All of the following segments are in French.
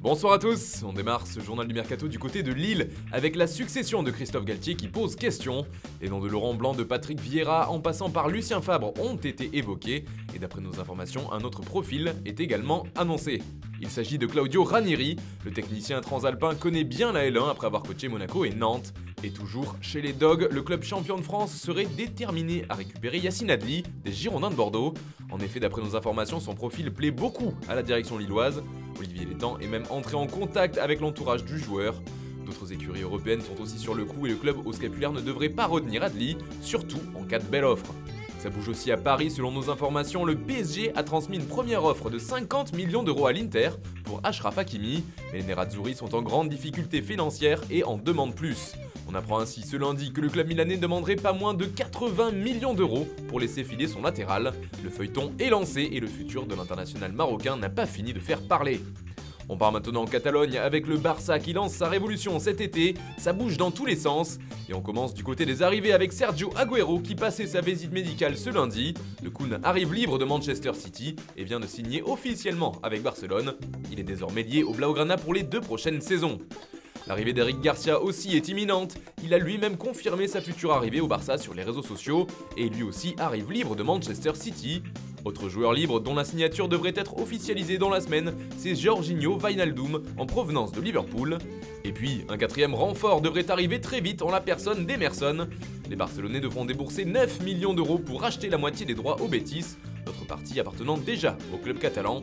Bonsoir à tous, on démarre ce journal du Mercato du côté de Lille avec la succession de Christophe Galtier qui pose question. Les noms de Laurent Blanc, de Patrick Vieira en passant par Lucien Fabre ont été évoqués et d'après nos informations, un autre profil est également annoncé. Il s'agit de Claudio Ranieri, le technicien transalpin connaît bien la L1 après avoir coaché Monaco et Nantes. Et toujours chez les Dogs, le club champion de France serait déterminé à récupérer Yacine Adli des Girondins de Bordeaux. En effet, d'après nos informations, son profil plaît beaucoup à la direction lilloise. Olivier Létang est même entré en contact avec l'entourage du joueur. D'autres écuries européennes sont aussi sur le coup et le club au scapulaire ne devrait pas retenir Adli, surtout en cas de belle offre. Ça bouge aussi à Paris, selon nos informations, le PSG a transmis une première offre de 50 millions d'euros à l'Inter pour Achraf Hakimi, mais les Nerazzurri sont en grande difficulté financière et en demandent plus. On apprend ainsi ce lundi que le club milanais demanderait pas moins de 80 millions d'euros pour laisser filer son latéral. Le feuilleton est lancé et le futur de l'international marocain n'a pas fini de faire parler. On part maintenant en Catalogne avec le Barça qui lance sa révolution cet été, ça bouge dans tous les sens. Et on commence du côté des arrivées avec Sergio Agüero qui passait sa visite médicale ce lundi. Le Kun arrive libre de Manchester City et vient de signer officiellement avec Barcelone. Il est désormais lié au Blaugrana pour les 2 prochaines saisons. L'arrivée d'Eric Garcia aussi est imminente, il a lui-même confirmé sa future arrivée au Barça sur les réseaux sociaux et lui aussi arrive libre de Manchester City. Autre joueur libre dont la signature devrait être officialisée dans la semaine, c'est Georginio Wijnaldum en provenance de Liverpool. Et puis, un 4e renfort devrait arriver très vite en la personne d'Emerson. Les Barcelonais devront débourser 9 millions d'euros pour racheter la moitié des droits au Betis, l'autre partie appartenant déjà au club catalan.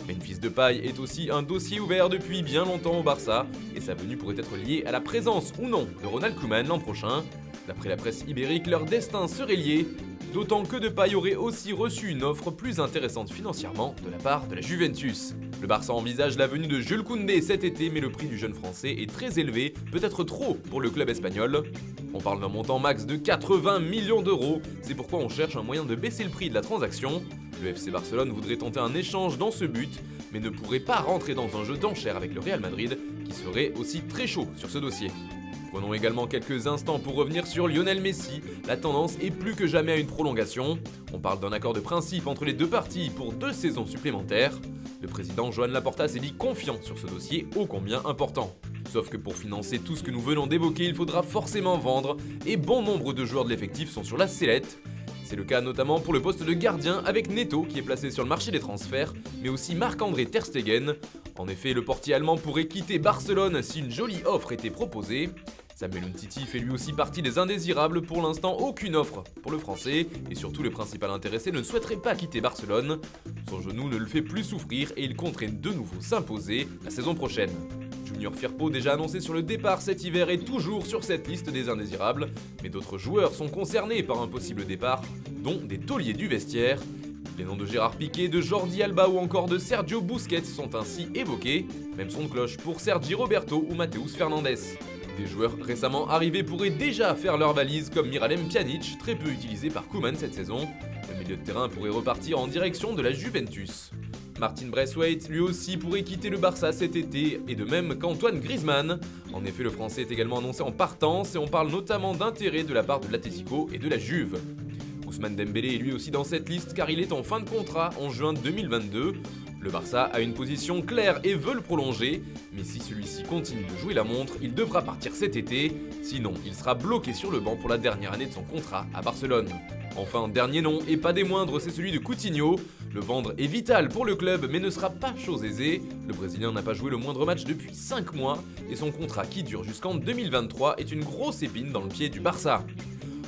Memphis Depay est aussi un dossier ouvert depuis bien longtemps au Barça et sa venue pourrait être liée à la présence ou non de Ronald Koeman l'an prochain. D'après la presse ibérique, leur destin serait lié, d'autant que Depay aurait aussi reçu une offre plus intéressante financièrement de la part de la Juventus. Le Barça envisage la venue de Jules Koundé cet été, mais le prix du jeune français est très élevé, peut-être trop pour le club espagnol. On parle d'un montant max de 80 millions d'euros, c'est pourquoi on cherche un moyen de baisser le prix de la transaction. Le FC Barcelone voudrait tenter un échange dans ce but, mais ne pourrait pas rentrer dans un jeu d'enchères avec le Real Madrid, qui serait aussi très chaud sur ce dossier. Prenons également quelques instants pour revenir sur Lionel Messi. La tendance est plus que jamais à une prolongation. On parle d'un accord de principe entre les deux parties pour 2 saisons supplémentaires. Le président Joan Laporta s'est dit confiant sur ce dossier ô combien important. Sauf que pour financer tout ce que nous venons d'évoquer, il faudra forcément vendre, et bon nombre de joueurs de l'effectif sont sur la sellette. C'est le cas notamment pour le poste de gardien avec Neto qui est placé sur le marché des transferts, mais aussi Marc-André Ter Stegen. En effet, le portier allemand pourrait quitter Barcelone si une jolie offre était proposée. Samuel Umtiti fait lui aussi partie des indésirables, pour l'instant aucune offre pour le français, et surtout le principal intéressé ne souhaiterait pas quitter Barcelone. Son genou ne le fait plus souffrir et il compterait de nouveau s'imposer la saison prochaine. Junior Firpo, déjà annoncé sur le départ cet hiver, est toujours sur cette liste des indésirables, mais d'autres joueurs sont concernés par un possible départ, dont des tauliers du vestiaire. Les noms de Gérard Piqué, de Jordi Alba ou encore de Sergio Busquets sont ainsi évoqués, même son de cloche pour Sergi Roberto ou Mateusz Fernandes. Des joueurs récemment arrivés pourraient déjà faire leur valise comme Miralem Pjanic, très peu utilisé par Koeman cette saison. Le milieu de terrain pourrait repartir en direction de la Juventus. Martin Braithwaite, lui aussi, pourrait quitter le Barça cet été, et de même qu'Antoine Griezmann. En effet, le français est également annoncé en partance, et on parle notamment d'intérêt de la part de l'Atlético et de la Juve. Ousmane Dembélé est lui aussi dans cette liste car il est en fin de contrat en juin 2022. Le Barça a une position claire et veut le prolonger, mais si celui-ci continue de jouer la montre, il devra partir cet été, sinon il sera bloqué sur le banc pour la dernière année de son contrat à Barcelone. Enfin, dernier nom, et pas des moindres, c'est celui de Coutinho. Le vendre est vital pour le club, mais ne sera pas chose aisée. Le Brésilien n'a pas joué le moindre match depuis 5 mois, et son contrat qui dure jusqu'en 2023 est une grosse épine dans le pied du Barça.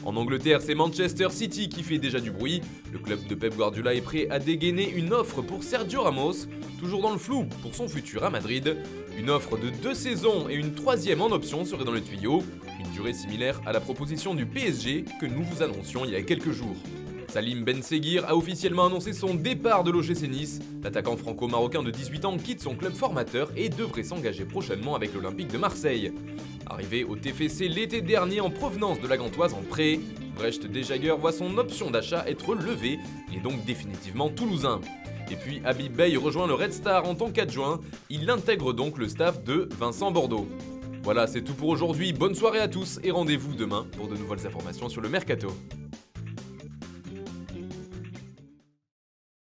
En Angleterre, c'est Manchester City qui fait déjà du bruit. Le club de Pep Guardiola est prêt à dégainer une offre pour Sergio Ramos, toujours dans le flou pour son futur à Madrid. Une offre de 2 saisons et une 3e en option serait dans le tuyau, une durée similaire à la proposition du PSG que nous vous annoncions il y a quelques jours. Salim Ben Seguir a officiellement annoncé son départ de l'OGC Nice. L'attaquant franco-marocain de 18 ans quitte son club formateur et devrait s'engager prochainement avec l'Olympique de Marseille. Arrivé au TFC l'été dernier en provenance de la Gantoise en prêt, Brecht Dejager voit son option d'achat être levée et donc définitivement toulousain. Et puis Habib Beye rejoint le Red Star en tant qu'adjoint, il intègre donc le staff de Vincent Bordeaux. Voilà, c'est tout pour aujourd'hui, bonne soirée à tous et rendez-vous demain pour de nouvelles informations sur le Mercato.